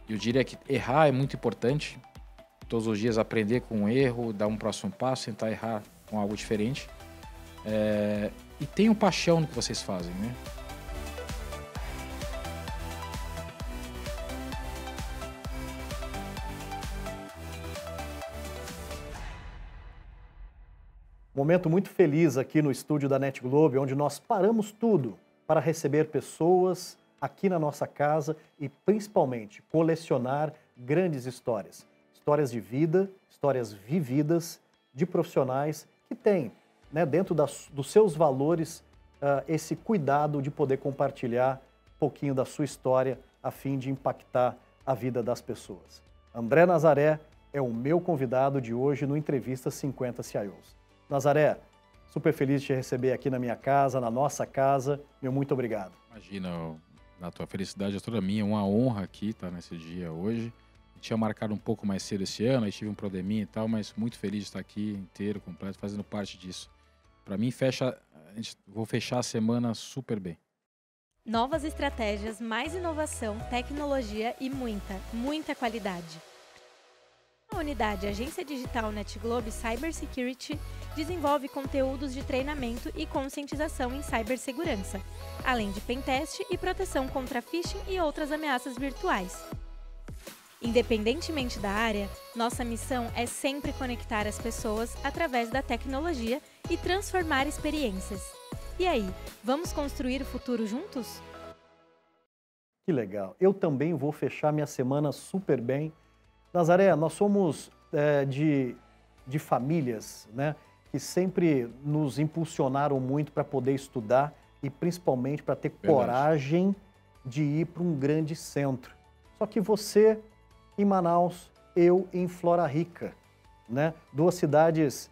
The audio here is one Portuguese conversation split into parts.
Eu diria que errar é muito importante. Todos os dias aprender com um erro, dar um próximo passo, tentar errar com algo diferente. E tenham paixão no que vocês fazem, né? Momento muito feliz aqui no estúdio da Net Globe, onde nós paramos tudo para receber pessoas aqui na nossa casa e principalmente colecionar grandes histórias. Histórias de vida, histórias vividas de profissionais que têm, né, dentro dos seus valores, esse cuidado de poder compartilhar um pouquinho da sua história a fim de impactar a vida das pessoas. André Nazaré é o meu convidado de hoje no Entrevista 50 CIOs. Nazaré, super feliz de te receber aqui na minha casa, na nossa casa. Meu muito obrigado. Imagina, na tua felicidade é toda minha. Uma honra aqui estar nesse dia hoje. Eu tinha marcado um pouco mais cedo esse ano, aí tive um probleminha e tal, mas muito feliz de estar aqui inteiro, completo, fazendo parte disso. Para mim, vou fechar a semana super bem. Novas estratégias, mais inovação, tecnologia e muita qualidade. A unidade Agência Digital NetGlobe Cybersecurity desenvolve conteúdos de treinamento e conscientização em cibersegurança, além de pentest e proteção contra phishing e outras ameaças virtuais. Independentemente da área, nossa missão é sempre conectar as pessoas através da tecnologia e transformar experiências. E aí, vamos construir o futuro juntos? Que legal. Eu também vou fechar minha semana super bem. Nazaré, nós somos de famílias, né, que sempre nos impulsionaram muito para poder estudar e principalmente para ter coragem de ir para um grande centro. Só que você em Manaus, eu em Flora Rica, né? Duas cidades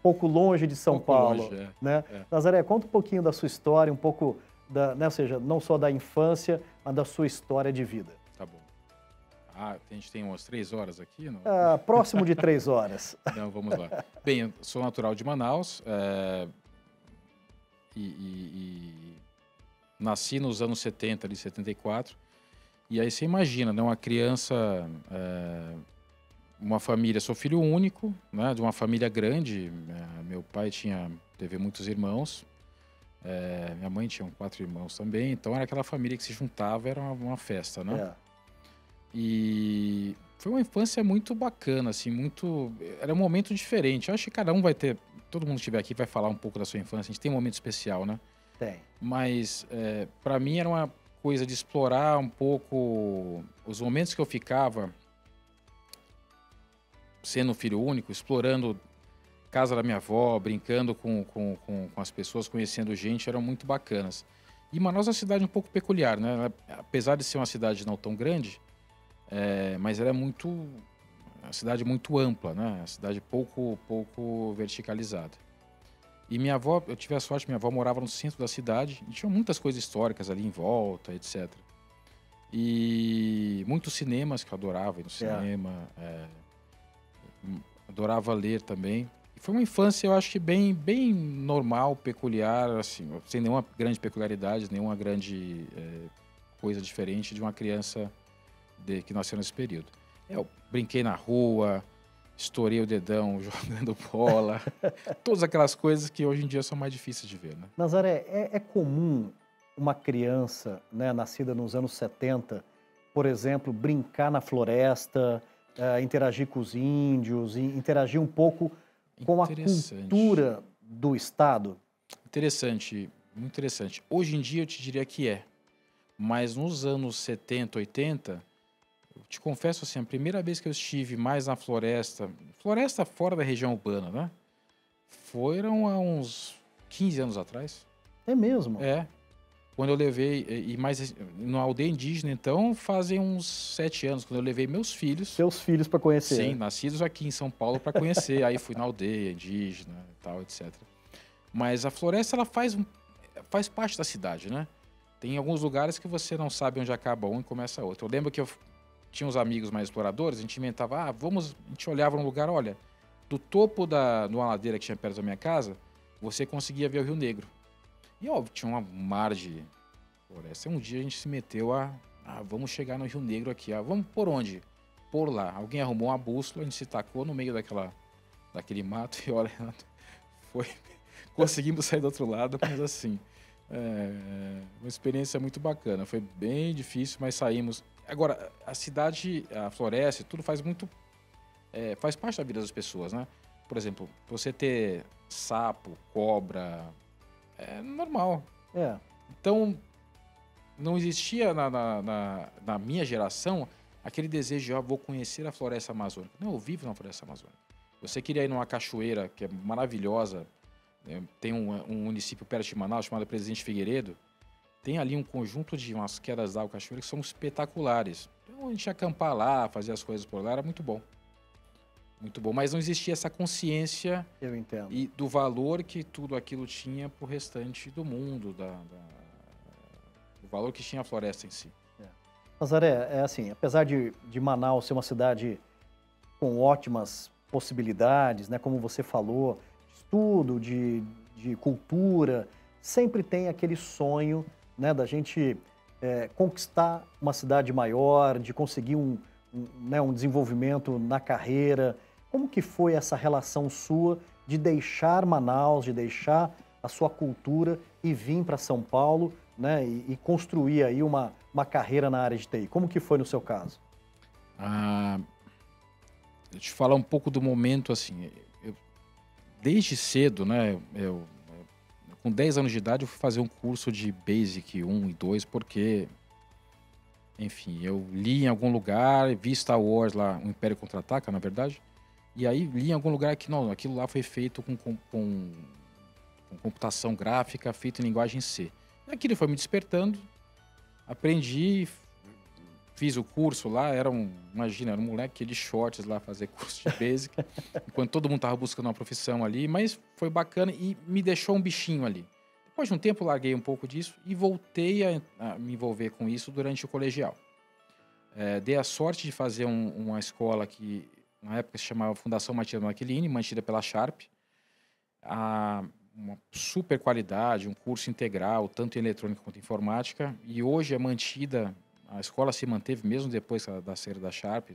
pouco longe de São Paulo. Longe, né? Nazaré, conta um pouquinho da sua história, um pouco, né, ou seja, não só da infância, mas da sua história de vida. Tá bom. A gente tem umas 3 horas aqui? Não? Próximo de 3 horas. Não, vamos lá. Bem, eu sou natural de Manaus nasci nos anos 70, ali, 74. E aí você imagina, né, uma criança, uma família, sou filho único, né, de uma família grande. Meu pai teve muitos irmãos, minha mãe tinha 4 irmãos também, então era aquela família que se juntava, era uma festa, né? E foi uma infância muito bacana, assim, era um momento diferente. Eu acho que cada um vai ter, todo mundo que estiver aqui vai falar um pouco da sua infância, a gente tem um momento especial, né? Tem. Mas para mim era uma coisa de explorar um pouco os momentos que eu ficava sendo filho único, explorando casa da minha avó, brincando com as pessoas, conhecendo gente, eram muito bacanas. E Manaus é uma cidade um pouco peculiar, né? Apesar de ser uma cidade não tão grande, mas ela é uma cidade muito ampla, né? Uma cidade pouco verticalizada. E minha avó, eu tive a sorte, minha avó morava no centro da cidade, e tinha muitas coisas históricas ali em volta, etc. E muitos cinemas que eu adorava ir no cinema, adorava ler também. E foi uma infância, eu acho que bem normal, peculiar, assim, sem nenhuma grande peculiaridade, nenhuma grande coisa diferente de uma criança que nasceu nesse período. Eu brinquei na rua, estourei o dedão jogando bola, todas aquelas coisas que hoje em dia são mais difíceis de ver, né? Nazaré, é comum uma criança, né, nascida nos anos 70, por exemplo, brincar na floresta, interagir com os índios, interagir um pouco com a cultura do estado? Interessante, muito interessante. Hoje em dia eu te diria que mas nos anos 70, 80... Eu te confesso assim, a primeira vez que eu estive mais na floresta fora da região urbana, né? Foram há uns 15 anos atrás. É mesmo? Quando eu levei, mais numa aldeia indígena, então, fazem uns 7 anos, quando eu levei meus filhos. Seus filhos para conhecer? Sim, nascidos aqui em São Paulo para conhecer. Aí fui na aldeia indígena e tal, etc. Mas a floresta, ela faz parte da cidade, né? Tem alguns lugares que você não sabe onde acaba um e começa outro. Eu lembro que eu tinha uns amigos mais exploradores, a gente inventava, a gente olhava num lugar, olha, do topo de uma ladeira que tinha perto da minha casa, você conseguia ver o Rio Negro. E óbvio, tinha uma mar de floresta. Um dia a gente se meteu a vamos chegar no Rio Negro aqui, vamos por onde? Por lá. Alguém arrumou uma bússola, a gente se tacou no meio daquele mato e olha, conseguimos sair do outro lado, mas assim, uma experiência muito bacana. Foi bem difícil, mas saímos. Agora, a cidade, a floresta, tudo faz parte da vida das pessoas, né? Por exemplo, você ter sapo, cobra, é normal. Então, não existia na minha geração aquele desejo de vou conhecer a floresta amazônica. Não, eu vivo na floresta amazônica. Você queria ir numa cachoeira que é maravilhosa, tem um município perto de Manaus chamado Presidente Figueiredo, tem ali um conjunto de umas quedas d'água cachoeira que são espetaculares. Então a gente ia acampar lá, fazer as coisas por lá, era muito bom. Muito bom, mas não existia essa consciência e do valor que tudo aquilo tinha para o restante do mundo, do valor que tinha a floresta em si. Nazaré, é assim, apesar de Manaus ser uma cidade com ótimas possibilidades, né, como você falou, de estudo, de cultura, sempre tem aquele sonho, né, da gente conquistar uma cidade maior, de conseguir um desenvolvimento na carreira. Como que foi essa relação sua de deixar Manaus, de deixar a sua cultura e vir para São Paulo, né, e construir aí uma carreira na área de TI? Como que foi no seu caso? Deixa eu te falar um pouco do momento, assim, desde cedo, né, com 10 anos de idade eu fui fazer um curso de Basic 1 e 2, porque, enfim, eu li em algum lugar, vi Star Wars lá, o Império Contra-Ataca, na verdade, e aí li em algum lugar que não, aquilo lá foi feito com computação gráfica, feito em linguagem C. E aquilo foi me despertando, aprendi, fiz o curso lá, imagina, era um moleque de shorts lá fazer curso de Basic, enquanto todo mundo estava buscando uma profissão ali, mas foi bacana e me deixou um bichinho ali. Depois de um tempo, larguei um pouco disso e voltei a me envolver com isso durante o colegial. Dei a sorte de fazer uma escola que, na época, se chamava Fundação Matilde Maquiline, mantida pela Sharp. Uma super qualidade, um curso integral, tanto em eletrônica quanto em informática. E hoje é mantida, a escola se manteve mesmo depois da saída da Sharp,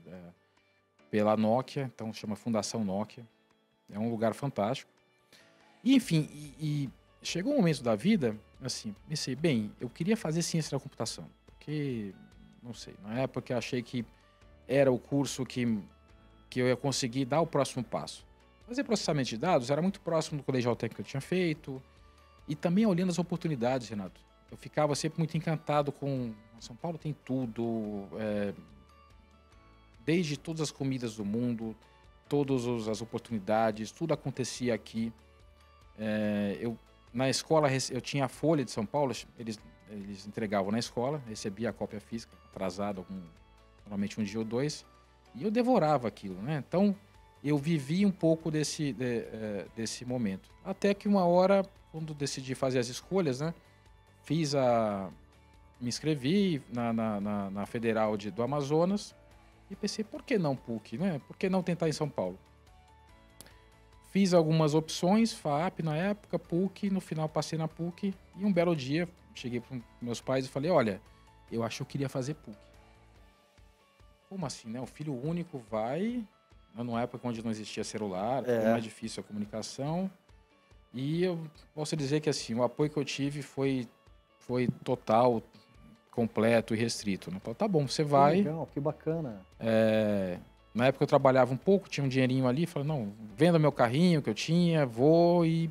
pela Nokia, então chama Fundação Nokia. É um lugar fantástico. E, enfim, chegou um momento da vida, assim, pensei, bem, eu queria fazer ciência da computação, porque, não sei, na época eu achei que era o curso que eu ia conseguir dar o próximo passo. Fazer processamento de dados era muito próximo do colegial técnico que eu tinha feito e também olhando as oportunidades, Renato. Eu ficava sempre muito encantado com... São Paulo tem tudo, desde todas as comidas do mundo, todas as oportunidades, tudo acontecia aqui. Na escola, eu tinha a Folha de São Paulo, eles entregavam na escola, recebia a cópia física atrasada, normalmente um dia ou dois, e eu devorava aquilo, né? Então, eu vivi um pouco desse momento. Até que uma hora, quando decidi fazer as escolhas, né? Me inscrevi na Federal do Amazonas e pensei, por que não PUC, né? Por que não tentar em São Paulo? Fiz algumas opções, FAAP na época, PUC, no final passei na PUC e um belo dia cheguei para meus pais e falei, olha, eu acho que eu queria fazer PUC. Como assim, né? O filho único vai, numa época onde não existia celular, foi mais difícil a comunicação. E eu posso dizer que assim, o apoio que eu tive foi total, completo e restrito. Né? Então, tá bom, você vai. Que legal, que bacana. Na época eu trabalhava um pouco, tinha um dinheirinho ali, falei, não, venda meu carrinho que eu tinha, vou e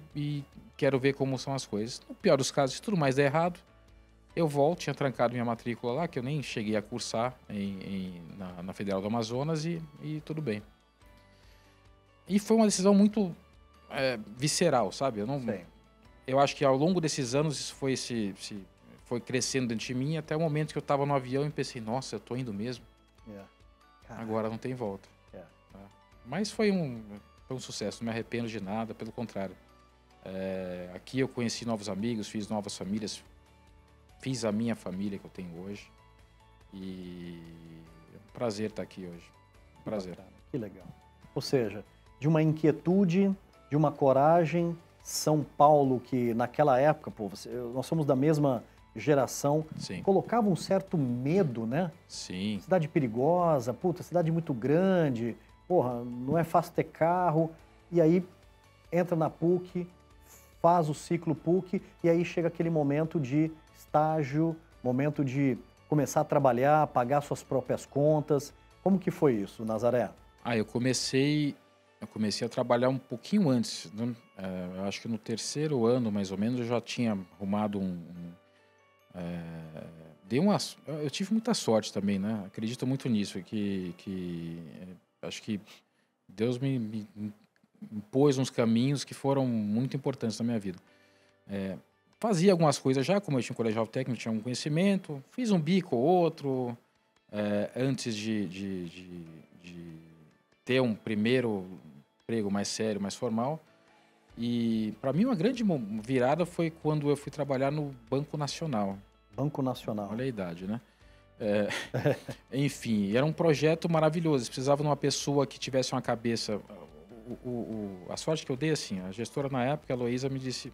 quero ver como são as coisas. No pior dos casos, se tudo mais der errado, eu volto, tinha trancado minha matrícula lá, que eu nem cheguei a cursar na Federal do Amazonas e tudo bem. E foi uma decisão muito visceral, sabe? Eu acho que ao longo desses anos isso foi crescendo dentro de mim até o momento que eu estava no avião e pensei, nossa, eu tô indo mesmo. Agora não tem volta. Tá? Mas foi um sucesso, não me arrependo de nada, pelo contrário. Aqui eu conheci novos amigos, fiz novas famílias, fiz a minha família que eu tenho hoje. E é um prazer estar aqui hoje. Um prazer. Que legal. Ou seja, de uma inquietude, de uma coragem, São Paulo, que naquela época, nós somos da mesma geração, Sim. colocava um certo medo, né? Sim. Cidade perigosa, puta, cidade muito grande, porra, não é fácil ter carro. E aí entra na PUC, faz o ciclo PUC e aí chega aquele momento de estágio, momento de começar a trabalhar, pagar suas próprias contas. Como que foi isso, Nazaré? Eu comecei a trabalhar um pouquinho antes, né? Eu acho que no terceiro ano, mais ou menos, eu já tinha arrumado eu tive muita sorte também, né? Acredito muito nisso, acho que Deus me impôs uns caminhos que foram muito importantes na minha vida. Fazia algumas coisas já, como eu tinha um colegial técnico, tinha um conhecimento, fiz um bico ou outro, antes de ter um primeiro emprego mais sério, mais formal. E para mim uma grande virada foi quando eu fui trabalhar no Banco Nacional. Banco Nacional. Olha a idade, né? Enfim, era um projeto maravilhoso. Eles precisavam de uma pessoa que tivesse uma cabeça. A sorte que eu dei, assim, a gestora na época, a Heloísa, me disse: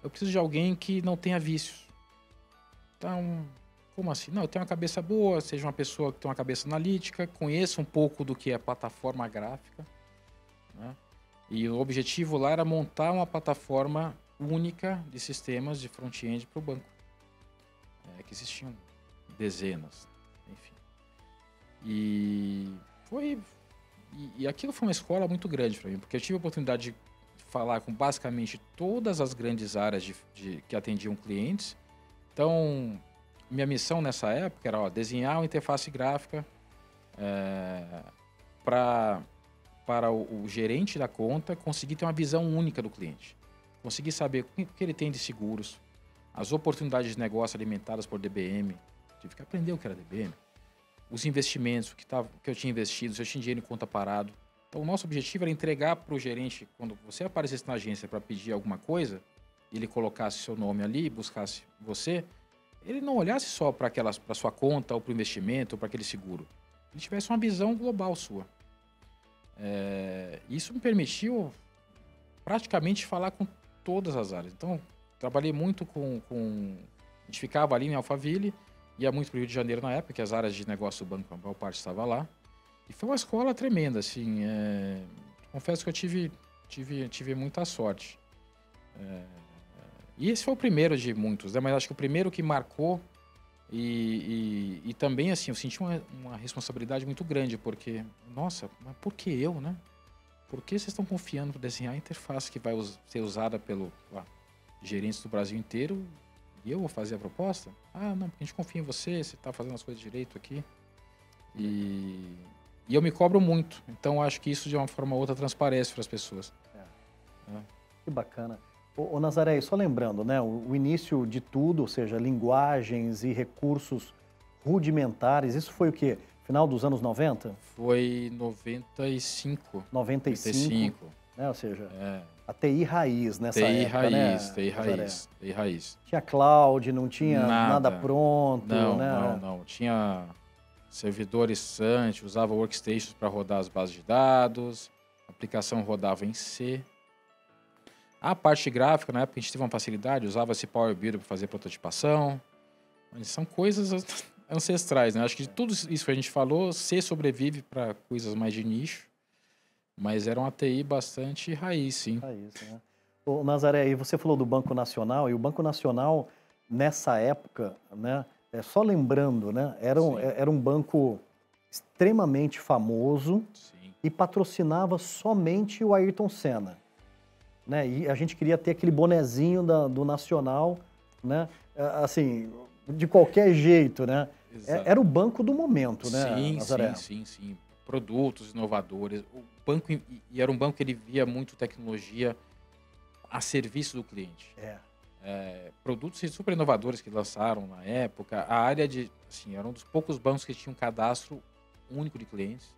eu preciso de alguém que não tenha vícios. Então, como assim? Não, eu tenho uma cabeça boa, seja uma pessoa que tem uma cabeça analítica, conheça um pouco do que é plataforma gráfica, né? E o objetivo lá era montar uma plataforma única de sistemas de front-end para o banco. Que existiam dezenas, enfim. E aquilo foi uma escola muito grande para mim, porque eu tive a oportunidade de falar com basicamente todas as grandes áreas que atendiam clientes. Então, minha missão nessa época era desenhar uma interface gráfica para o gerente da conta conseguir ter uma visão única do cliente. Conseguir saber o que ele tem de seguros, as oportunidades de negócio alimentadas por DBM. Tive que aprender o que era DBM. Os investimentos, que eu tinha investido, se eu tinha dinheiro em conta parado. Então, o nosso objetivo era entregar para o gerente, quando você aparecesse na agência para pedir alguma coisa, ele colocasse seu nome ali, buscasse você, ele não olhasse só para sua conta, ou para o investimento, ou para aquele seguro. Ele tivesse uma visão global sua. Isso me permitiu praticamente falar com todas as áreas. Então, trabalhei muito a gente ficava ali em Alphaville, ia muito para o Rio de Janeiro na época, que as áreas de negócio do banco, a maior parte estava lá. E foi uma escola tremenda, assim. Confesso que eu tive muita sorte. E esse foi o primeiro de muitos, né? Mas acho que o primeiro que marcou e também, assim, eu senti uma responsabilidade muito grande, porque, nossa, mas por que eu, né? Por que vocês estão confiando para desenhar a interface que vai ser usada pelos gerentes do Brasil inteiro e eu vou fazer a proposta? Não, porque a gente confia em você, você está fazendo as coisas direito aqui. E eu me cobro muito, então acho que isso de uma forma ou outra transparece para as pessoas. Que bacana. Ô Nazaré, só lembrando, né, o início de tudo, ou seja, linguagens e recursos rudimentares, isso foi o quê? Final dos anos 90? Foi 95. 95. Né? Ou seja, a TI raiz nessa época, né? TI raiz. Tinha cloud, não tinha nada pronto, não, né? Não. Tinha servidores SANT, usava workstations para rodar as bases de dados, a aplicação rodava em C. A parte gráfica, na época a gente teve uma facilidade, usava-se Power Builder para fazer prototipação. Mas são coisas ancestrais, né? Acho que de tudo isso que a gente falou, C sobrevive para coisas mais de nicho, mas era uma TI bastante raiz, sim. Raiz, né? Ô, Nazaré, e você falou do Banco Nacional, e o Banco Nacional, nessa época, né, só lembrando, né, era um banco extremamente famoso. Sim. E patrocinava somente o Ayrton Senna. Né? E a gente queria ter aquele bonezinho do Nacional, né? Assim, de qualquer jeito, né? Era o banco do momento, né, Nazaré? Sim. Produtos inovadores. O banco, e era um banco que ele via muito tecnologia a serviço do cliente. Produtos super inovadores que lançaram na época. A área era um dos poucos bancos que tinha um cadastro único de clientes.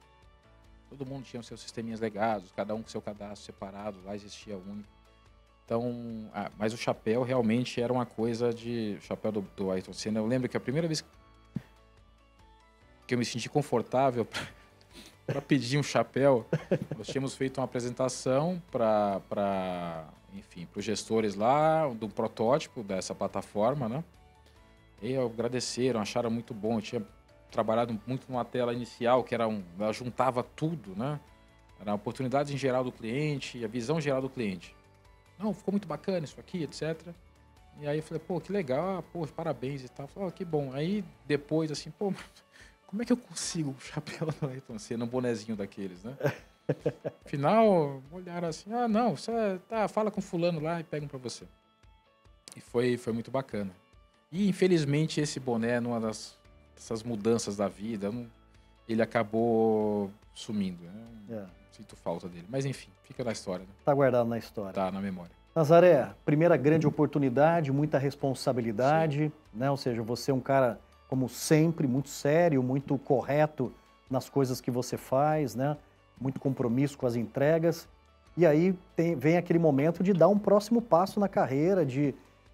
Todo mundo tinha os seus sisteminhas legados, cada um com seu cadastro separado, lá existia único. Então, mas o chapéu realmente era uma coisa o chapéu do Ayrton Senna. Eu lembro que a primeira vez que eu me senti confortável para pedir um chapéu, nós tínhamos feito uma apresentação para os gestores lá, do protótipo dessa plataforma, né? E agradeceram, acharam muito bom. Eu tinha trabalhado muito numa tela inicial, que era ela juntava tudo, né? Era a oportunidade em geral do cliente e a visão geral do cliente. Não, ficou muito bacana isso aqui, etc. E aí eu falei, pô, que legal, pô, parabéns e tal. Falei, que bom. Aí depois, assim, pô, como é que eu consigo um chapéu do Ayrton Senna, um bonezinho daqueles, né? Afinal, olharam assim, não, você fala com fulano lá e pegam pra você. E foi muito bacana. E infelizmente esse boné, numa dessas mudanças da vida, ele acabou sumindo, né? Sinto falta dele. Mas enfim, fica na história, né? Tá guardado na história. Tá na memória. Nazaré, primeira grande oportunidade, muita responsabilidade, né? Ou seja, você é um cara, como sempre, muito sério, muito correto nas coisas que você faz, né? Muito compromisso com as entregas. E aí vem aquele momento de dar um próximo passo na carreira,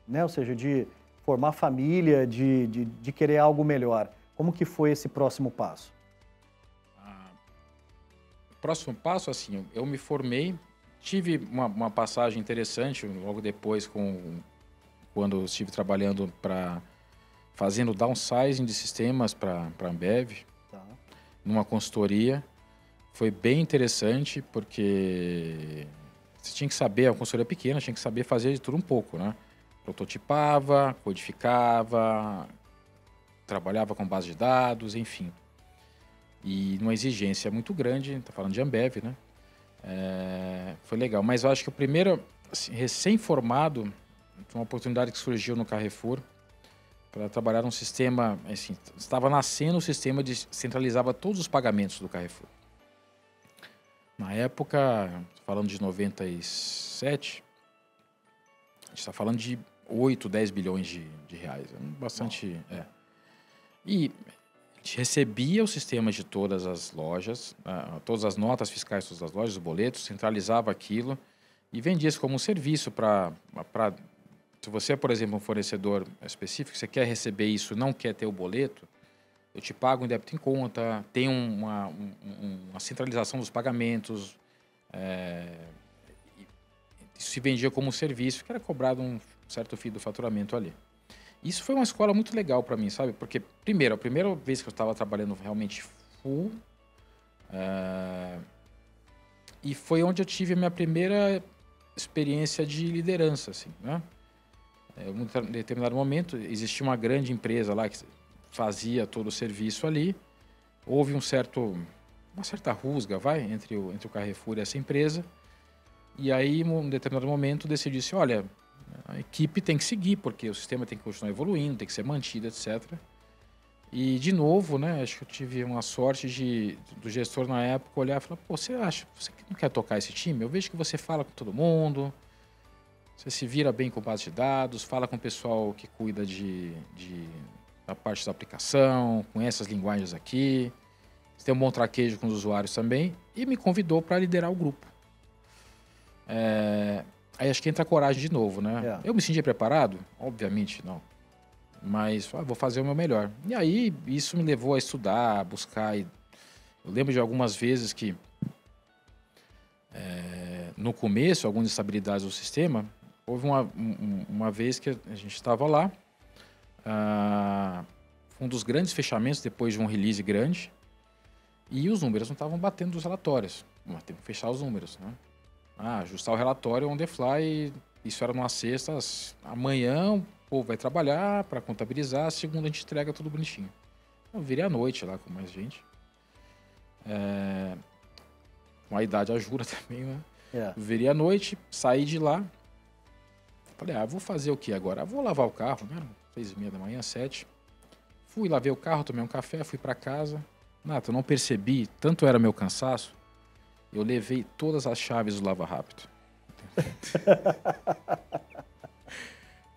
né? Ou seja, de formar família, de querer algo melhor. Como que foi esse próximo passo? O próximo passo, assim, eu me formei, tive uma passagem interessante logo depois, quando eu estive trabalhando fazendo downsizing de sistemas para a Ambev, numa consultoria. Foi bem interessante porque você tinha que saber, a consultoria pequena, tinha que saber fazer de tudo um pouco, né? Prototipava, codificava, trabalhava com base de dados, enfim. E numa exigência muito grande, tá falando de Ambev, né? Foi legal. Mas eu acho que o primeiro, assim, recém-formado, foi uma oportunidade que surgiu no Carrefour para trabalhar num sistema, assim, estava nascendo o sistema de centralizava todos os pagamentos do Carrefour. Na época, falando de 97, a gente está falando de 8, 10 bilhões de reais. Bastante. E a gente recebia o sistema de todas as lojas, todas as notas fiscais de todas as lojas, os boletos, centralizava aquilo e vendia isso como um serviço para. Se você é, por exemplo, um fornecedor específico, você quer receber isso, não quer ter o boleto, eu te pago em débito em conta, tem uma centralização dos pagamentos, isso se vendia como um serviço, que era cobrado um certo fee do faturamento ali. Isso foi uma escola muito legal para mim, sabe? Porque, primeiro, a primeira vez que eu estava trabalhando realmente full, e foi onde eu tive a minha primeira experiência de liderança, assim, né? Em determinado momento, existia uma grande empresa lá que fazia todo o serviço ali. Houve uma certa rusga, entre o Carrefour e essa empresa. E aí, em um determinado momento, decidi-se, olha, a equipe tem que seguir, porque o sistema tem que continuar evoluindo, tem que ser mantido, etc. E, de novo, né, acho que eu tive uma sorte do gestor na época olhar e falar, pô, você não quer tocar esse time? Eu vejo que você fala com todo mundo, você se vira bem com base de dados, fala com o pessoal que cuida da parte da aplicação, conhece as linguagens aqui, você tem um bom traquejo com os usuários também, e me convidou para liderar o grupo. Aí acho que entra a coragem de novo, né? Eu me sentia preparado? Obviamente não. Mas vou fazer o meu melhor. E aí isso me levou a estudar, a buscar. Eu lembro de algumas vezes que, no começo, algumas instabilidades do sistema, houve uma vez que a gente estava lá, um dos grandes fechamentos depois de um release grande, e os números não estavam batendo dos relatórios. Mas tem que fechar os números, né? Ajustar o relatório on the fly, isso era numa sexta, amanhã o povo vai trabalhar para contabilizar, segunda a gente entrega tudo bonitinho. Eu virei à noite lá com mais gente. Com a idade ajuda também, né? Virei à noite, saí de lá, falei, vou fazer o que agora? Vou lavar o carro, né? 6h30 da manhã, 7. Fui, lavei o carro, tomei um café, fui para casa. Eu não percebi, tanto era meu cansaço, eu levei todas as chaves do Lava Rápido.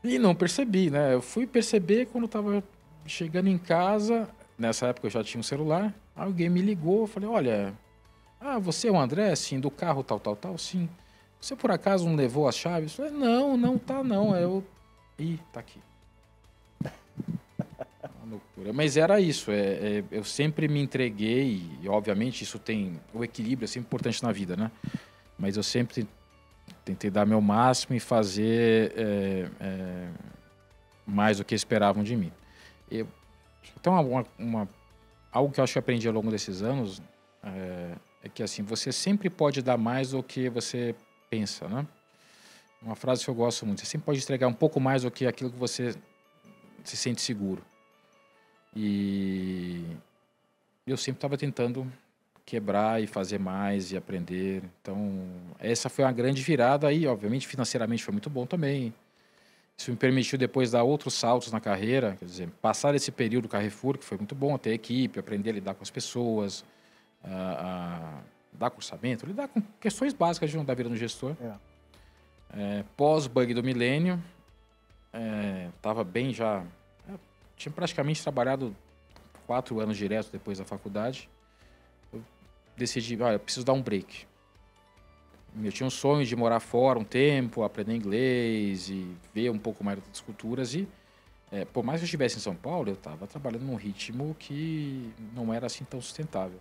E não percebi, né? Eu fui perceber quando eu estava chegando em casa. Nessa época eu já tinha um celular. Alguém me ligou, eu falei, olha, você é o André, sim, do carro tal, sim. Você por acaso não levou as chaves? Eu falei, não tá não. Ih, tá aqui. Loucura. Mas era isso, eu sempre me entreguei, e obviamente isso tem, o equilíbrio é sempre importante na vida, né? Mas eu sempre tentei dar meu máximo e fazer mais do que esperavam de mim. Então, algo que eu acho que eu aprendi ao longo desses anos é que assim, você sempre pode dar mais do que você pensa, né? Uma frase que eu gosto muito: você sempre pode entregar um pouco mais do que aquilo que você se sente seguro. E eu sempre estava tentando quebrar e fazer mais e aprender. Então, essa foi uma grande virada aí, obviamente, financeiramente foi muito bom também. Isso me permitiu depois dar outros saltos na carreira, quer dizer, passar esse período Carrefour, que foi muito bom, ter equipe, aprender a lidar com as pessoas, lidar com orçamento, lidar com questões básicas da vida do gestor. Pós-bug do milênio, estava bem já... tinha praticamente trabalhado 4 anos direto depois da faculdade. Eu decidi, eu preciso dar um break. Eu tinha um sonho de morar fora um tempo, aprender inglês e ver um pouco mais das culturas. E, por mais que eu estivesse em São Paulo, eu estava trabalhando num ritmo que não era assim tão sustentável.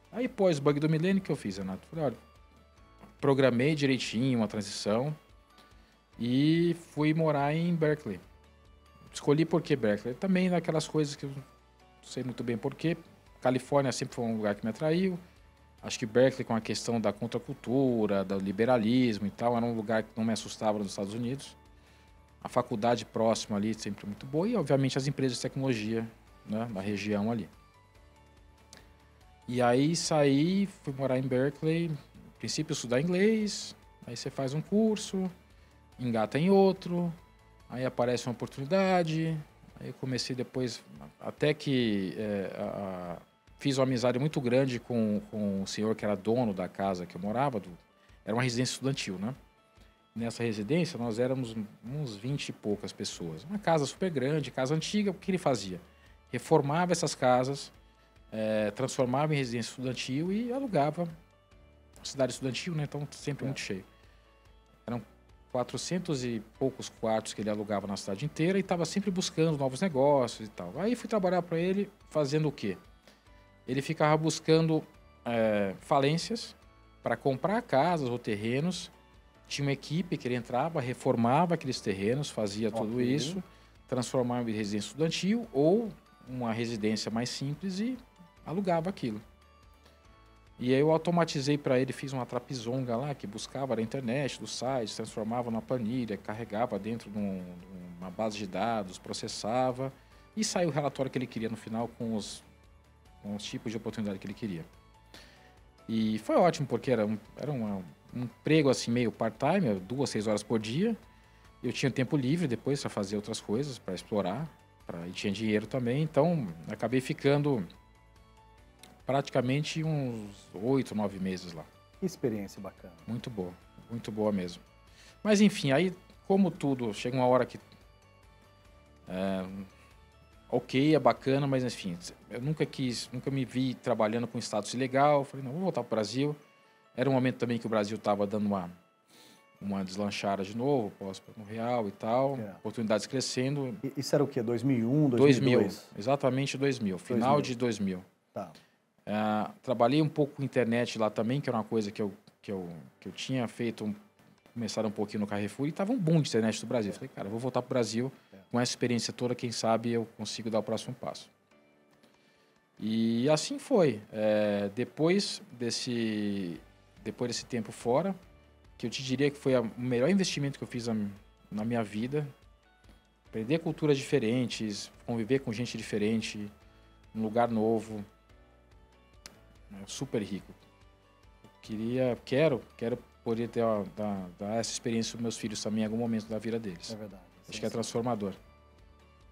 Aí, pós o bug do milênio, que eu fiz, Renato? Falei, olha, programei direitinho uma transição e fui morar em Berkeley. Escolhi por que Berkeley. Também daquelas coisas que eu não sei muito bem porquê. Califórnia sempre foi um lugar que me atraiu. Acho que Berkeley, com a questão da contracultura, do liberalismo e tal, era um lugar que não me assustava nos Estados Unidos. A faculdade próxima ali, sempre muito boa. E, obviamente, as empresas de tecnologia, né, da região ali. E aí saí, fui morar em Berkeley. No princípio, estudar inglês. Aí você faz um curso, engata em outro. Aí aparece uma oportunidade. Aí eu comecei depois, até que... fiz uma amizade muito grande com o senhor que era dono da casa que eu morava. Era uma residência estudantil, né? Nessa residência, nós éramos uns 20 e poucas pessoas. Uma casa super grande, casa antiga. O que ele fazia? Reformava essas casas, transformava em residência estudantil e alugava. Cidade estudantil, né? Então, sempre muito cheio. Eram 400 e poucos quartos que ele alugava na cidade inteira e estava sempre buscando novos negócios e tal. Aí fui trabalhar para ele fazendo o quê? Ele ficava buscando falências para comprar casas ou terrenos. Tinha uma equipe que ele entrava, reformava aqueles terrenos, fazia tudo isso, transformava em residência estudantil ou uma residência mais simples e alugava aquilo. E aí eu automatizei para ele, fiz uma trapizonga lá que buscava na internet, dos sites, transformava numa planilha, carregava dentro de uma base de dados, processava e saiu o relatório que ele queria no final com os tipos de oportunidade que ele queria. E foi ótimo, porque era um emprego assim meio part-time, 2, 6 horas por dia. Eu tinha tempo livre depois para fazer outras coisas, para explorar, e tinha dinheiro também. Então, acabei ficando praticamente uns 8, 9 meses lá. Que experiência bacana. Muito boa mesmo. Mas enfim, aí como tudo, chega uma hora que... ok, é bacana, mas enfim, eu nunca me vi trabalhando com status ilegal. Falei, não, vou voltar para o Brasil. Era um momento também que o Brasil estava dando uma deslanchada de novo, pós-Plano Real e tal, oportunidades crescendo. Isso era o quê? 2001, 2002? 2000, exatamente 2000, final de 2000. Tá. Trabalhei um pouco com internet lá também, que era uma coisa que eu tinha feito, começado um pouquinho no Carrefour, e estava um boom de internet do Brasil. Falei, cara, eu vou voltar para o Brasil, com essa experiência toda, quem sabe eu consigo dar o próximo passo. E assim foi. Depois desse tempo fora, que eu te diria que foi o melhor investimento que eu fiz na minha vida, aprender culturas diferentes, conviver com gente diferente, um lugar novo, super rico. Quero poder dar essa experiência para meus filhos também em algum momento da vida deles. É verdade. Acho que é transformador.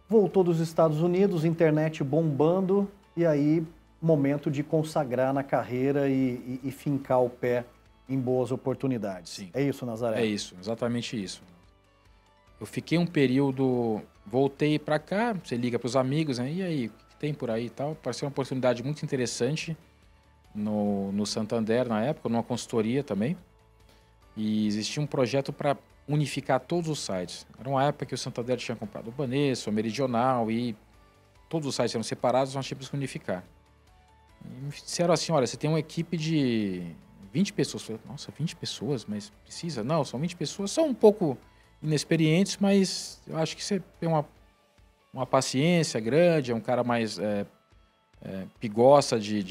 Voltou dos Estados Unidos, internet bombando, e aí momento de consagrar na carreira e fincar o pé em boas oportunidades. Sim. É isso, Nazaré? É isso, exatamente isso. Eu fiquei um período, voltei para cá, você liga para os amigos, né? E aí, o que tem por aí e tal? Pareceu uma oportunidade muito interessante no Santander, na época, numa consultoria também. E existia um projeto para unificar todos os sites. Era uma época que o Santander tinha comprado o Banespa, o Meridional, e todos os sites eram separados, nós tínhamos que unificar. E me disseram assim, olha, você tem uma equipe de 20 pessoas. Eu falei, nossa, 20 pessoas? Mas precisa? Não, são 20 pessoas, são um pouco inexperientes, mas eu acho que você tem uma uma paciência grande, é um cara mais que gosta de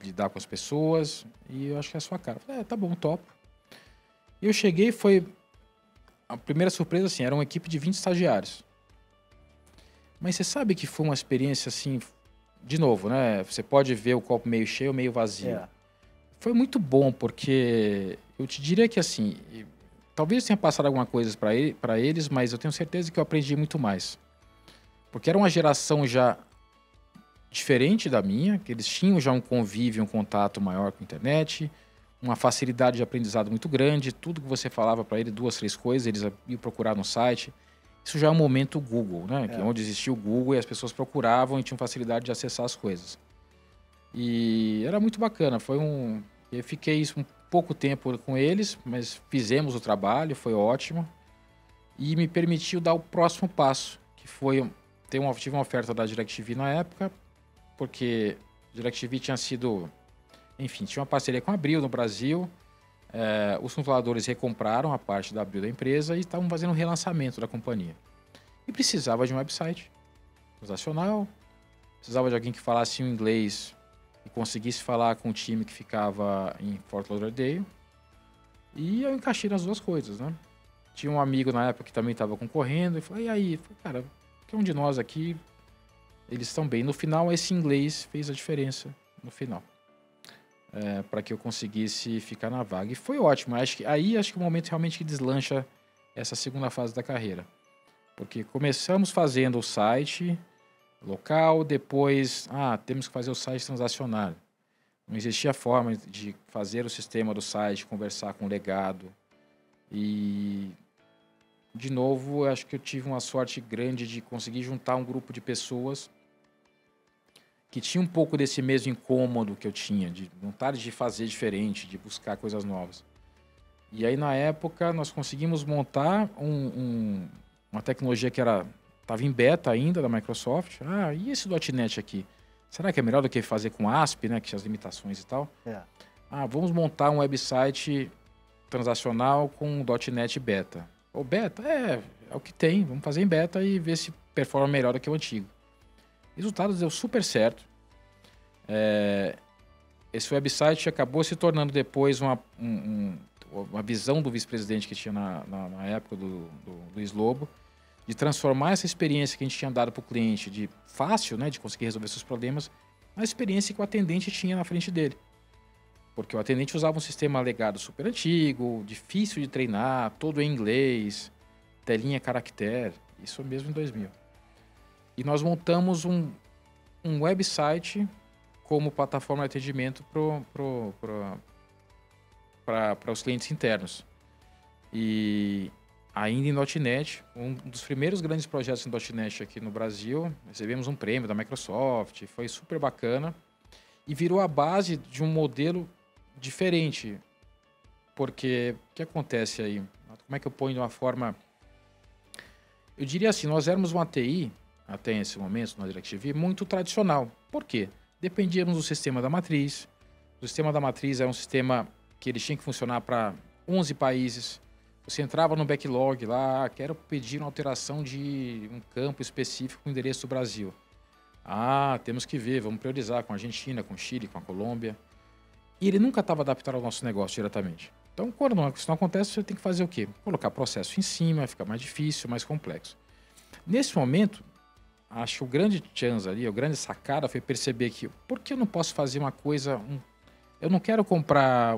lidar com as pessoas, e eu acho que é a sua cara. Eu falei, tá bom, topo. E eu cheguei, foi... A primeira surpresa, assim, era uma equipe de 20 estagiários. Mas você sabe que foi uma experiência, assim, de novo, né? Você pode ver o copo meio cheio ou meio vazio. Foi muito bom, porque eu te diria que, assim, talvez tenha passado alguma coisa para eles, mas eu tenho certeza que eu aprendi muito mais. Porque era uma geração já diferente da minha, que eles tinham já um convívio, um contato maior com a internet, uma facilidade de aprendizado muito grande, tudo que você falava para ele, 2, 3 coisas, eles iam procurar no site. Isso já é um momento Google, né? Que onde existia o Google e as pessoas procuravam e tinham facilidade de acessar as coisas. E era muito bacana, eu fiquei um pouco tempo com eles, mas fizemos o trabalho, foi ótimo. E me permitiu dar o próximo passo, que foi... Tive uma oferta da DirecTV na época, porque a DirecTV tinha sido... Enfim, tinha uma parceria com a Abril no Brasil. Os controladores recompraram a parte da Abril da empresa e estavam fazendo um relançamento da companhia. E precisava de um website transacional, precisava de alguém que falasse um inglês e conseguisse falar com o time que ficava em Fort Lauderdale. E eu encaixei nas duas coisas, né? Tinha um amigo na época que também estava concorrendo e falei, e aí? Falei, cara, qualquer um de nós aqui, eles estão bem. No final, esse inglês fez a diferença no final. Para que eu conseguisse ficar na vaga. E foi ótimo. Acho que o momento realmente que deslancha essa segunda fase da carreira. Porque começamos fazendo o site local, depois, temos que fazer o site transacional. Não existia forma de fazer o sistema do site, conversar com o legado. E, de novo, acho que eu tive uma sorte grande de conseguir juntar um grupo de pessoas que tinha um pouco desse mesmo incômodo que eu tinha, de vontade de fazer diferente, de buscar coisas novas. E aí, na época, nós conseguimos montar uma tecnologia que estava em beta ainda, da Microsoft. E esse .NET aqui? Será que é melhor do que fazer com ASP, né, que tinha as limitações e tal? Vamos montar um website transacional com .NET beta. O beta é o que tem, vamos fazer em beta e ver se performa melhor do que o antigo. Resultado deu super certo. Esse website acabou se tornando depois uma visão do vice-presidente que tinha na época do Luiz Lobo, de transformar essa experiência que a gente tinha dado para o cliente de fácil, né, de conseguir resolver seus problemas, na experiência que o atendente tinha na frente dele. Porque o atendente usava um sistema legado super antigo, difícil de treinar, todo em inglês, telinha caractere, isso mesmo em 2000. E nós montamos um website como plataforma de atendimento para os clientes internos. E ainda em .NET, um dos primeiros grandes projetos em .NET aqui no Brasil, recebemos um prêmio da Microsoft, foi super bacana e virou a base de um modelo diferente. Porque o que acontece aí? Como é que eu ponho de uma forma... Eu diria assim, nós éramos uma TI, até esse momento, na DirecTV, muito tradicional. Por quê? Dependíamos do sistema da matriz. O sistema da matriz é um sistema que ele tinha que funcionar para 11 países. Você entrava no backlog lá, quero pedir uma alteração de um campo específico com o endereço do Brasil. Temos que ver, vamos priorizar com a Argentina, com o Chile, com a Colômbia. E ele nunca estava adaptado ao nosso negócio diretamente. Então, quando isso não acontece, você tem que fazer o quê? Colocar processo em cima, fica mais difícil, mais complexo. Nesse momento, acho que o grande chance ali, a grande sacada foi perceber que por que eu não posso fazer uma coisa... eu não quero comprar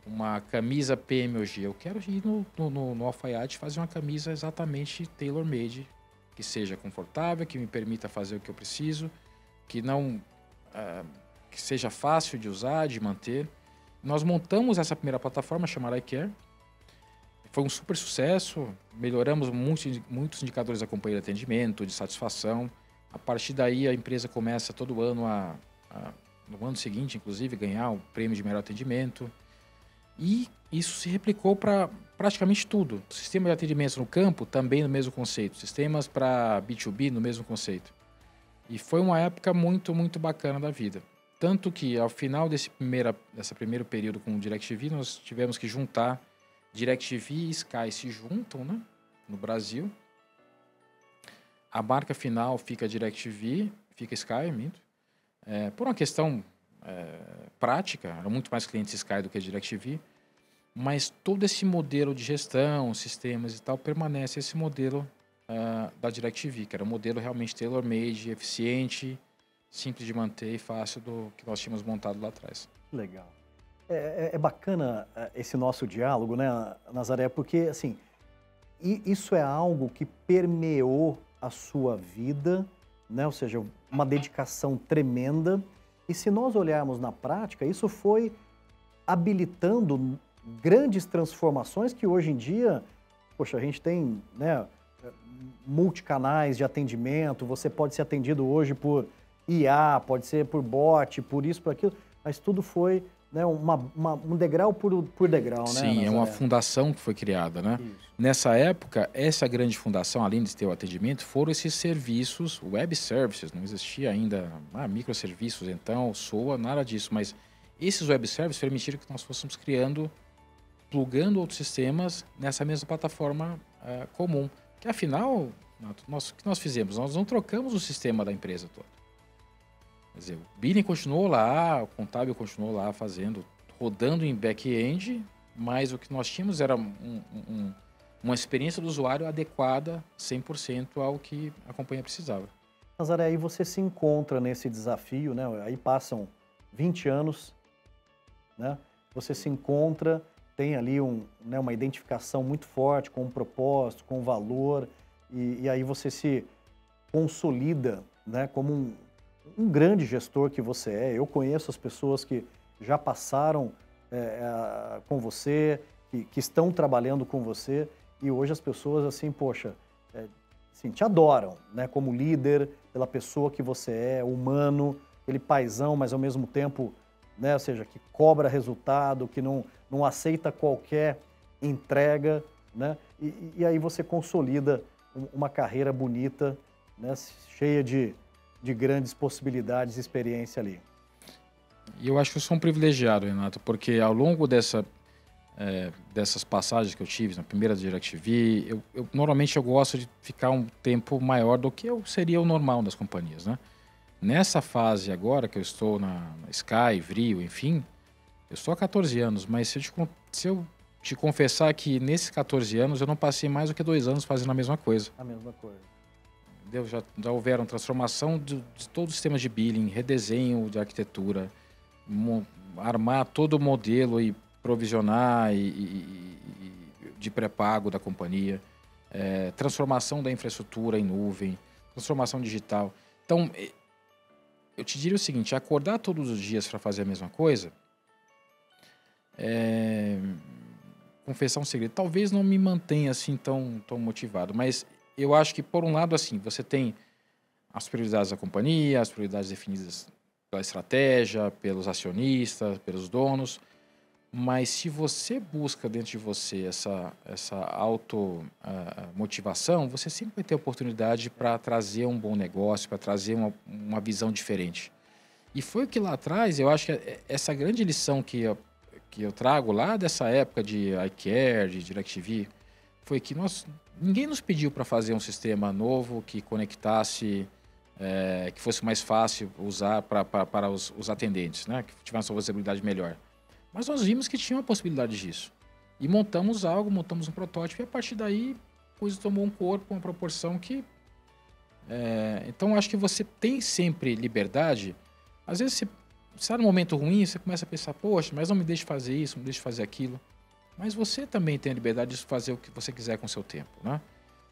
uma camisa PMOG, eu quero ir no alfaiate fazer uma camisa exatamente tailor-made, que seja confortável, que me permita fazer o que eu preciso, que não... que seja fácil de usar, de manter. Nós montamos essa primeira plataforma chamada iCare. Foi um super sucesso, melhoramos muitos indicadores da companhia de atendimento, de satisfação. A partir daí, a empresa começa todo ano, no ano seguinte, inclusive, ganhar o prêmio de melhor atendimento. E isso se replicou para praticamente tudo. Sistema de atendimento no campo, também no mesmo conceito. Sistemas para B2B, no mesmo conceito. E foi uma época muito, muito bacana da vida. Tanto que, ao final desse primeiro período com o DirecTV, nós tivemos que juntar... DirecTV e Sky se juntam, né, no Brasil. a marca final fica DirecTV, fica Sky, minto. Por uma questão prática, eram muito mais clientes Sky do que DirecTV, mas todo esse modelo de gestão, sistemas e tal, permanece esse modelo da DirecTV, que era um modelo realmente tailor-made, eficiente, simples de manter e fácil do que nós tínhamos montado lá atrás. Legal. É bacana esse nosso diálogo, né, Nazaré? Porque, assim, isso é algo que permeou a sua vida, né? Ou seja, uma dedicação tremenda. E se nós olharmos na prática, isso foi habilitando grandes transformações que hoje em dia, poxa, a gente tem, né, multicanais de atendimento, você pode ser atendido hoje por IA, pode ser por bot, por isso, por aquilo, mas tudo foi, né, um degrau por degrau, né? Sim, é uma fundação que foi criada, né? Isso. Nessa época, essa grande fundação, além de ter o atendimento, foram esses serviços, web services, não existia ainda microserviços, então, SOA, nada disso, mas esses web services permitiram que nós fôssemos criando, plugando outros sistemas nessa mesma plataforma comum. Que afinal, o que nós fizemos? Nós não trocamos o sistema da empresa toda. Quer dizer, o billing continuou lá, o contábil continuou lá fazendo, rodando em back-end, mas o que nós tínhamos era uma experiência do usuário adequada 100% ao que a companhia precisava. Nazaré, aí você se encontra nesse desafio, né? Aí passam 20 anos, né? Você se encontra, tem ali uma identificação muito forte com um propósito, com um valor, e aí você se consolida, né, como um grande gestor que você é. Eu conheço as pessoas que já passaram com você, que estão trabalhando com você, e hoje as pessoas, assim, poxa, assim, te adoram, né, como líder, pela pessoa que você é, humano, aquele paizão, mas ao mesmo tempo, né, ou seja, que cobra resultado, que não aceita qualquer entrega, né, e aí você consolida uma carreira bonita, né, cheia de grandes possibilidades e experiência ali. E eu acho que eu sou um privilegiado, Renato, porque ao longo dessas passagens que eu tive, na primeira DirecTV, normalmente eu gosto de ficar um tempo maior do que seria o normal das companhias, né? Nessa fase agora que eu estou na Sky, Vrio, enfim, eu estou há 14 anos, mas se eu te confessar que nesses 14 anos eu não passei mais do que 2 anos fazendo a mesma coisa. A mesma coisa. Já houveram transformação de todo o sistema de billing, redesenho de arquitetura, armar todo o modelo e provisionar de pré-pago da companhia, transformação da infraestrutura em nuvem, transformação digital. Então, eu te diria o seguinte, acordar todos os dias para fazer a mesma coisa, confessar um segredo, talvez não me mantenha assim tão motivado, mas eu acho que, por um lado, assim, você tem as prioridades da companhia, as prioridades definidas pela estratégia, pelos acionistas, pelos donos, mas se você busca dentro de você essa automotivação, você sempre vai ter oportunidade para trazer um bom negócio, para trazer uma visão diferente. E foi o que lá atrás, eu acho que essa grande lição que eu trago lá dessa época de iCare, de DirecTV, foi que ninguém nos pediu para fazer um sistema novo que conectasse, que fosse mais fácil usar para os atendentes, né? Que tivesse uma usabilidade melhor. Mas nós vimos que tinha uma possibilidade disso. E montamos um protótipo, e a partir daí a coisa tomou um corpo, uma proporção que... Então, acho que você tem sempre liberdade. Às vezes, você está num momento ruim, você começa a pensar, poxa, mas não me deixe fazer isso, não me deixe fazer aquilo. Mas você também tem a liberdade de fazer o que você quiser com o seu tempo, né?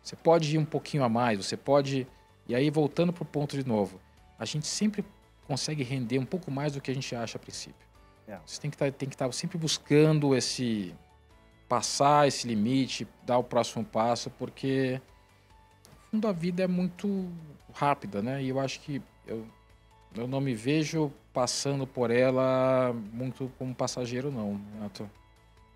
Você pode ir um pouquinho a mais, você pode... E aí, voltando para o ponto de novo, a gente sempre consegue render um pouco mais do que a gente acha a princípio. Você tem que estar sempre buscando passar esse limite, dar o próximo passo, porque no fundo a vida é muito rápida, né? E eu acho que eu não me vejo passando por ela muito como passageiro, não, Renato.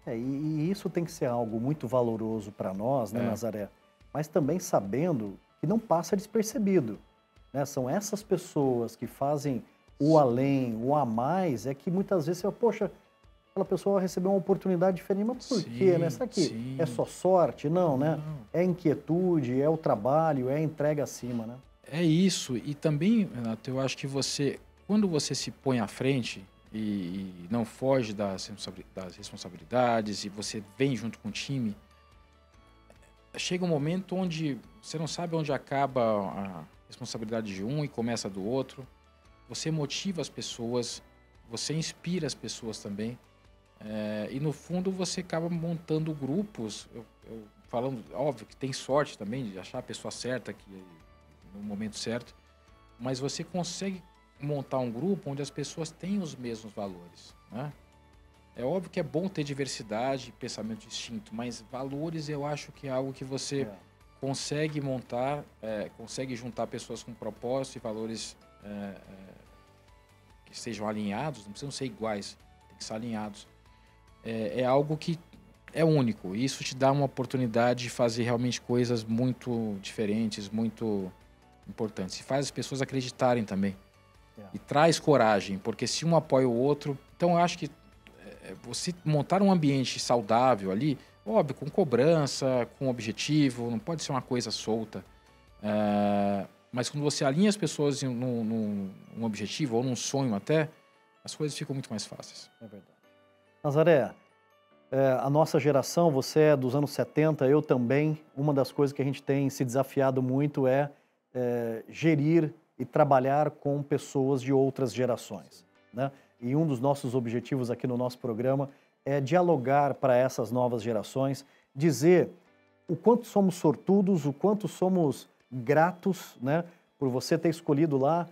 E isso tem que ser algo muito valoroso para nós, né, Nazaré? Mas também sabendo que não passa despercebido, né? São essas pessoas que fazem o além, o a mais, é que muitas vezes você fala, poxa, aquela pessoa vai receber uma oportunidade diferente. Mas por quê, né? Será que é só sorte? Não, né? É inquietude, é o trabalho, é a entrega acima, né? É isso. E também, Renato, eu acho que quando você se põe à frente e não foge das responsabilidades e você vem junto com o time, chega um momento onde você não sabe onde acaba a responsabilidade de um e começa a do outro. Você motiva as pessoas, você inspira as pessoas também. E no fundo você acaba montando grupos, falando, óbvio que tem sorte também de achar a pessoa certa no momento certo, mas você consegue montar um grupo onde as pessoas têm os mesmos valores, né? É óbvio que é bom ter diversidade, pensamento distinto, mas valores eu acho que é algo que você consegue montar, consegue juntar pessoas com propósito e valores que sejam alinhados, não precisam ser iguais, tem que ser alinhados. É algo que é único. E isso te dá uma oportunidade de fazer realmente coisas muito diferentes, muito importantes. E faz as pessoas acreditarem também. E traz coragem, porque se um apoia o outro... Então, eu acho que você montar um ambiente saudável ali, óbvio, com cobrança, com objetivo, não pode ser uma coisa solta. Mas quando você alinha as pessoas num objetivo ou num sonho até, as coisas ficam muito mais fáceis. É verdade. Nazaré, a nossa geração, você é dos anos 70, eu também, uma das coisas que a gente tem se desafiado muito é gerir e trabalhar com pessoas de outras gerações, né? E um dos nossos objetivos aqui no nosso programa é dialogar para essas novas gerações, dizer o quanto somos sortudos, o quanto somos gratos, né, por você ter escolhido lá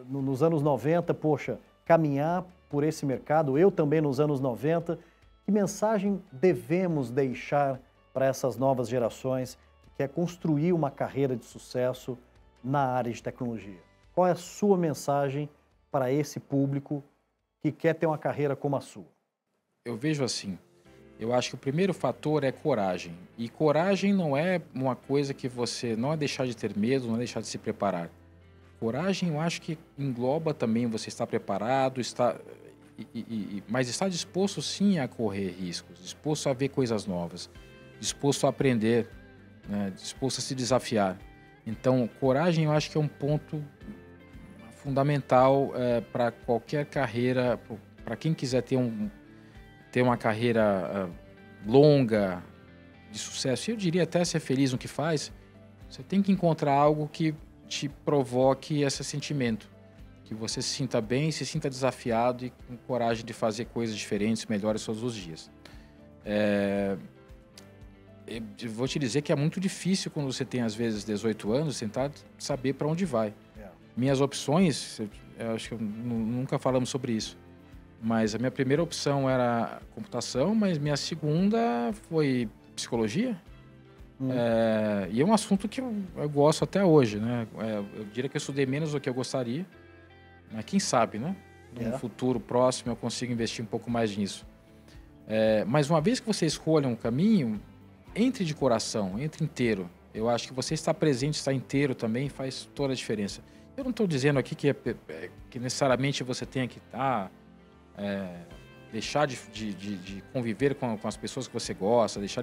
nos anos 90, poxa, caminhar por esse mercado, eu também nos anos 90. Que mensagem devemos deixar para essas novas gerações que é construir uma carreira de sucesso na área de tecnologia? Qual é a sua mensagem para esse público que quer ter uma carreira como a sua? Eu vejo assim, eu acho que o primeiro fator é coragem. E coragem não é uma coisa que você... Não é deixar de ter medo, não é deixar de se preparar. Coragem, eu acho que engloba também você estar preparado, mas estar disposto sim a correr riscos, disposto a ver coisas novas, disposto a aprender, né, disposto a se desafiar. Então, coragem eu acho que é um ponto fundamental para qualquer carreira, para quem quiser ter uma carreira longa, de sucesso. Eu diria até ser feliz no que faz, você tem que encontrar algo que te provoque esse sentimento. Que você se sinta bem, se sinta desafiado e com coragem de fazer coisas diferentes, melhores todos os dias. Eu vou te dizer que é muito difícil quando você tem, às vezes, 18 anos, tentar saber para onde vai. Minhas opções, eu acho que nunca falamos sobre isso, mas a minha primeira opção era computação, mas minha segunda foi psicologia. E é um assunto que eu gosto até hoje, né? Eu diria que eu estudei menos do que eu gostaria, mas quem sabe, né? No futuro próximo eu consigo investir um pouco mais nisso. Mas uma vez que você escolha um caminho, entre de coração, entre inteiro. Eu acho que você estar presente, estar inteiro também faz toda a diferença. Eu não estou dizendo aqui que necessariamente você tenha que deixar de conviver com as pessoas que você gosta, deixar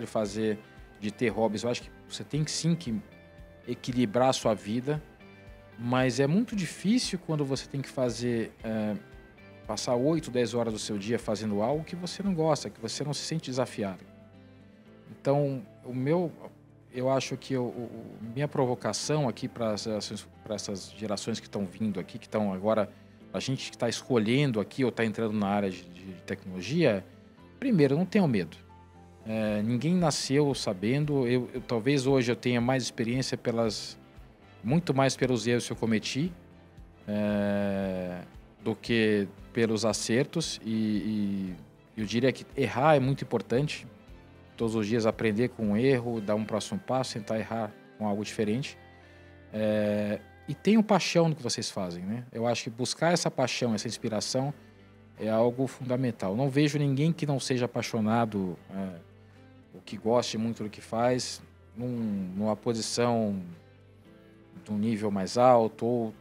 de ter hobbies. Eu acho que você tem sim que equilibrar a sua vida, mas é muito difícil quando você tem que passar 8, 10 horas do seu dia fazendo algo que você não gosta, que você não se sente desafiado. Então, eu acho que minha provocação aqui para essas gerações que estão vindo aqui, que estão agora, a gente que está escolhendo aqui ou está entrando na área de tecnologia, primeiro, não tenham medo. Ninguém nasceu sabendo. Talvez hoje eu tenha mais experiência muito mais pelos erros que eu cometi do que pelos acertos. E eu diria que errar é muito importante. Todos os dias aprender com um erro, dar um próximo passo, tentar errar com algo diferente. E tenham paixão no que vocês fazem, né? Eu acho que buscar essa paixão, essa inspiração é algo fundamental. Não vejo ninguém que não seja apaixonado, ou que goste muito do que faz, numa posição de um nível mais alto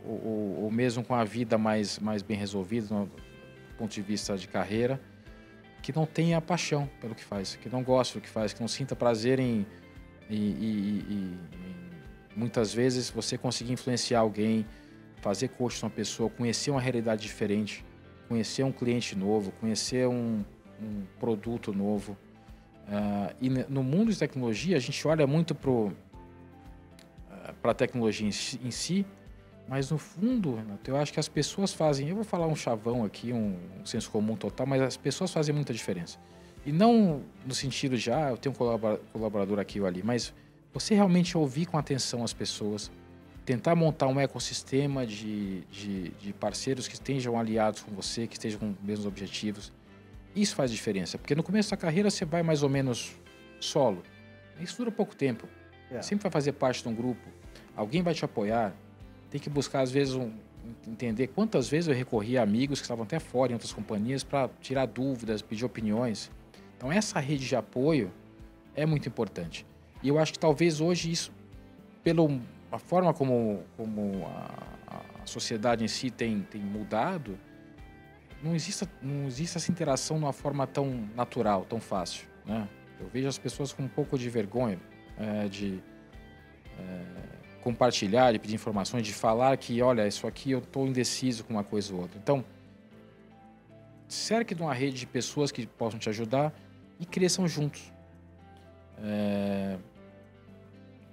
ou mesmo com a vida mais bem resolvida. ponto de vista de carreira, que não tenha paixão pelo que faz, que não gosta do que faz, que não sinta prazer em muitas vezes você conseguir influenciar alguém, fazer coach uma pessoa, conhecer uma realidade diferente, conhecer um cliente novo, conhecer um produto novo. E no mundo de tecnologia, a gente olha muito para a tecnologia em si, mas no fundo, eu acho que as pessoas fazem, eu vou falar um chavão aqui, um senso comum total, mas as pessoas fazem muita diferença. E não no sentido de, eu tenho um colaborador aqui ou ali, mas você realmente ouvir com atenção as pessoas, tentar montar um ecossistema de parceiros que estejam aliados com você, que estejam com os mesmos objetivos. Isso faz diferença, porque no começo da carreira você vai mais ou menos solo. Isso dura pouco tempo. Sempre vai fazer parte de um grupo. Alguém vai te apoiar. Tem que buscar, às vezes, entender quantas vezes eu recorri a amigos que estavam até fora em outras companhias para tirar dúvidas, pedir opiniões. Então, essa rede de apoio é muito importante. E eu acho que talvez hoje isso, pela forma como a sociedade em si tem mudado, não existe essa interação de uma forma tão natural, tão fácil, né? Eu vejo as pessoas com um pouco de vergonha de compartilhar, de pedir informações, de falar que, olha, isso aqui eu estou indeciso com uma coisa ou outra. Então, cerque de uma rede de pessoas que possam te ajudar e cresçam juntos.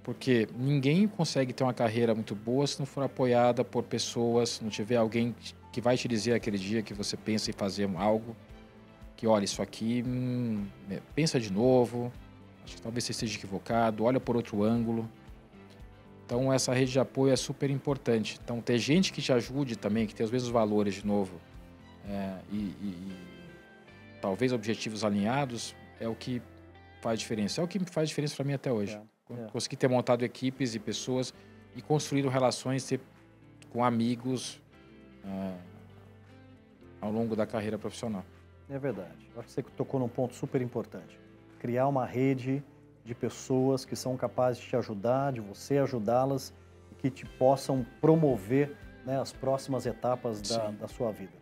Porque ninguém consegue ter uma carreira muito boa se não for apoiada por pessoas, se não tiver alguém que vai te dizer aquele dia que você pensa em fazer algo, que olha, isso aqui, pensa de novo, acho que talvez você esteja equivocado, olha por outro ângulo. Então, essa rede de apoio é super importante. Então, ter gente que te ajude também, que tem os mesmos valores de novo, talvez objetivos alinhados, é o que faz diferença. É o que faz diferença para mim até hoje. Conseguir ter montado equipes e pessoas e construído relações com amigos ao longo da carreira profissional. É verdade. Eu acho que você tocou num ponto super importante. Criar uma rede de pessoas que são capazes de te ajudar, de você ajudá-las e que te possam promover, né, as próximas etapas da sua vida.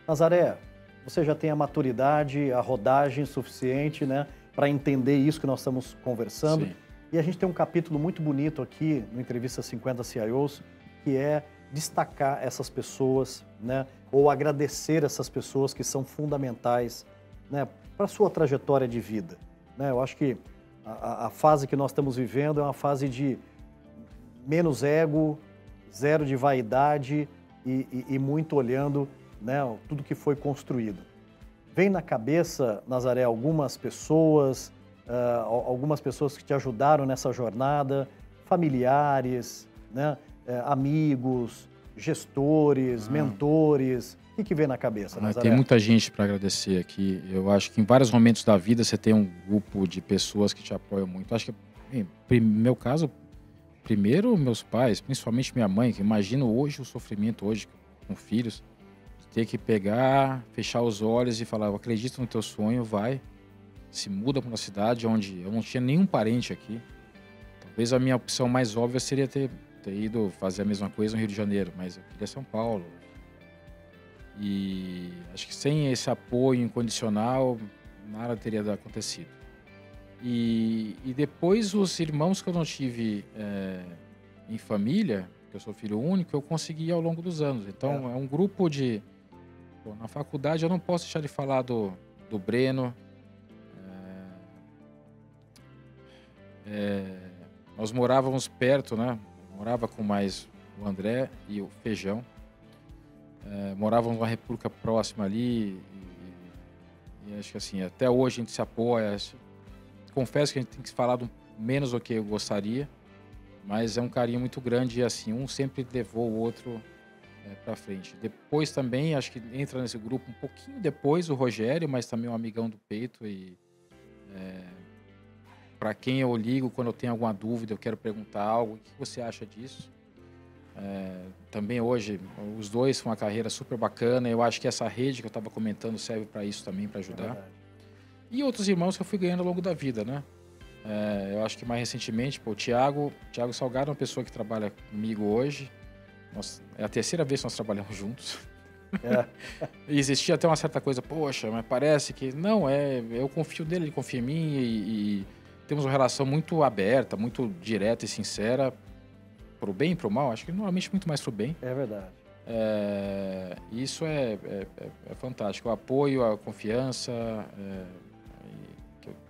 Nazaré, você já tem a maturidade, a rodagem suficiente, né, para entender isso que nós estamos conversando. Sim. E a gente tem um capítulo muito bonito aqui no Entrevista 50 CIOs, que é destacar essas pessoas, né, ou agradecer essas pessoas que são fundamentais, né, para a sua trajetória de vida. Né? Eu acho que a fase que nós estamos vivendo é uma fase de menos ego, zero de vaidade e muito olhando, né, tudo que foi construído. Vem na cabeça, Nazaré, algumas pessoas que te ajudaram nessa jornada, familiares, né, amigos, gestores, mentores. O que vem na cabeça, Nazaré? Tem muita gente para agradecer aqui. Eu acho que em vários momentos da vida você tem um grupo de pessoas que te apoiam muito. Acho que, no meu caso, primeiro meus pais, principalmente minha mãe, que imagino hoje o sofrimento hoje com filhos, ter que pegar, fechar os olhos e falar, eu acredito no teu sonho, vai. Se muda para uma cidade onde eu não tinha nenhum parente aqui. Talvez a minha opção mais óbvia seria ter ido fazer a mesma coisa no Rio de Janeiro, mas eu queria São Paulo. E acho que sem esse apoio incondicional, nada teria acontecido. E depois os irmãos que eu não tive em família, que eu sou filho único, eu consegui ao longo dos anos. Então é um grupo de... na faculdade eu não posso deixar de falar do Breno. Nós morávamos perto, né? Morava com mais o André e o Feijão. Morávamos numa república próxima ali e acho que assim, até hoje a gente se apoia. Confesso que a gente tem que falar menos do que eu gostaria, mas é um carinho muito grande e assim, um sempre levou o outro para frente. Depois também, acho que entra nesse grupo um pouquinho depois o Rogério, mas também um amigão do peito e para quem eu ligo quando eu tenho alguma dúvida, eu quero perguntar algo, o que você acha disso? Também hoje, os dois com uma carreira super bacana, eu acho que essa rede que eu estava comentando serve para isso também, para ajudar. E outros irmãos que eu fui ganhando ao longo da vida, né? Eu acho que mais recentemente, o Thiago Salgado é uma pessoa que trabalha comigo hoje. É a terceira vez que nós trabalhamos juntos. E existia até uma certa coisa, poxa, mas parece que... Não, eu confio nele, ele confia em mim e temos uma relação muito aberta, muito direta e sincera, pro bem e pro mal, acho que normalmente muito mais pro bem. É verdade. Isso é fantástico. O apoio, a confiança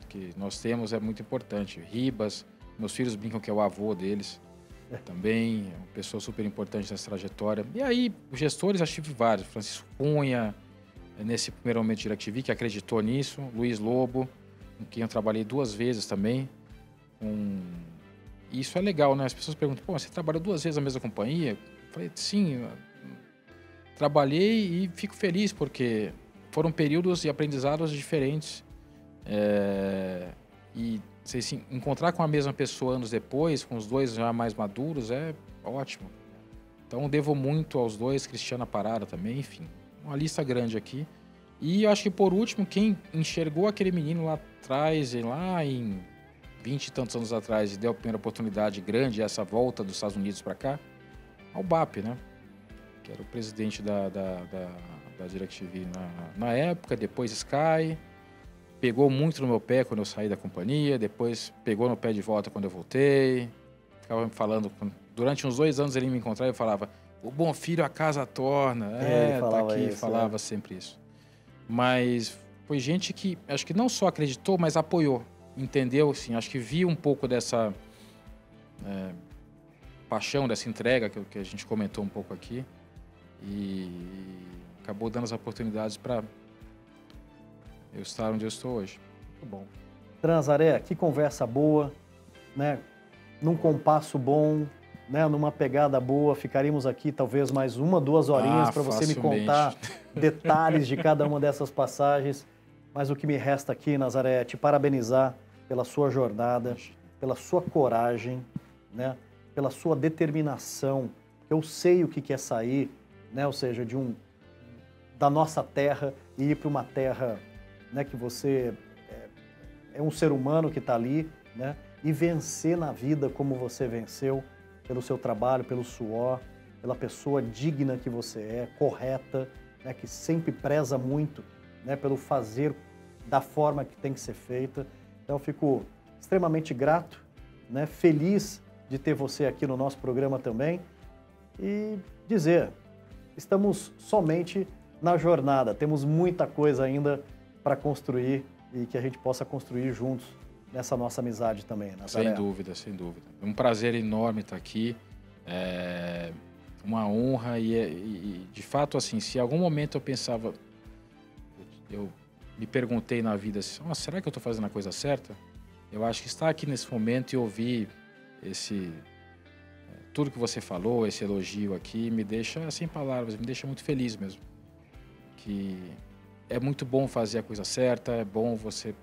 que nós temos é muito importante. Ribas, meus filhos brincam que é o avô deles também, é uma pessoa super importante nessa trajetória. E aí, os gestores, acho que tive vários. Francisco Cunha, nesse primeiro momento de DirecTV, que acreditou nisso. Luiz Lobo, com quem eu trabalhei 2 vezes também. E isso é legal, né? As pessoas perguntam, pô, você trabalhou 2 vezes na mesma companhia? Eu falei, sim, trabalhei e fico feliz, porque foram períodos e aprendizados diferentes. E se encontrar com a mesma pessoa anos depois, com os 2 já mais maduros, é ótimo. Então, devo muito aos 2, Cristiana Parada também, enfim. Uma lista grande aqui. E eu acho que, por último, quem enxergou aquele menino lá atrás, lá em 20 e tantos anos atrás, e deu a primeira oportunidade grande, essa volta dos Estados Unidos para cá, ao BAP, né? Que era o presidente da DirecTV na época, depois Sky... Pegou muito no meu pé quando eu saí da companhia, depois pegou no pé de volta quando eu voltei. Ficava me falando, durante uns 2 anos ele me encontrava e falava, o bom filho a casa torna. Tá aqui, isso, falava sempre isso. Mas foi gente que, acho que não só acreditou, mas apoiou, entendeu? Assim, acho que viu um pouco dessa paixão, dessa entrega que a gente comentou um pouco aqui. E acabou dando as oportunidades para eu estar onde eu estou hoje. Muito bom. Nazaré, que conversa boa, né? Num compasso bom, né? Numa pegada boa. Ficaríamos aqui talvez mais 1, 2 horinhas para você me contar detalhes de cada uma dessas passagens. Mas o que me resta aqui, Nazaré, é te parabenizar pela sua jornada, pela sua coragem, né? Pela sua determinação. Eu sei o que é sair, né? Ou seja, da nossa terra e ir para uma terra, né, que você é um ser humano que está ali, né, e vencer na vida como você venceu, pelo seu trabalho, pelo suor, pela pessoa digna que você é, correta, né, que sempre preza muito, né, pelo fazer da forma que tem que ser feita. Então eu fico extremamente grato, né, feliz de ter você aqui no nosso programa também e dizer, estamos somente na jornada, temos muita coisa ainda para construir e que a gente possa construir juntos nessa nossa amizade também, Nazaré. Sem dúvida, sem dúvida. É um prazer enorme estar aqui, uma honra e de fato, assim, se em algum momento eu pensava, eu me perguntei na vida assim, será que eu estou fazendo a coisa certa? Eu acho que estar aqui nesse momento e ouvir tudo que você falou, esse elogio aqui, me deixa sem palavras, me deixa muito feliz mesmo. Que é muito bom fazer a coisa certa, é bom você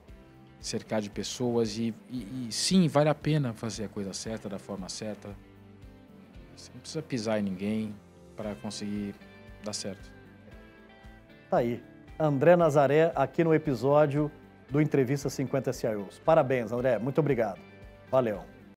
cercar de pessoas e sim, vale a pena fazer a coisa certa, da forma certa. Você não precisa pisar em ninguém para conseguir dar certo. Tá aí, André Nazaré aqui no episódio do Entrevista 50 CIOs. Parabéns, André, muito obrigado. Valeu.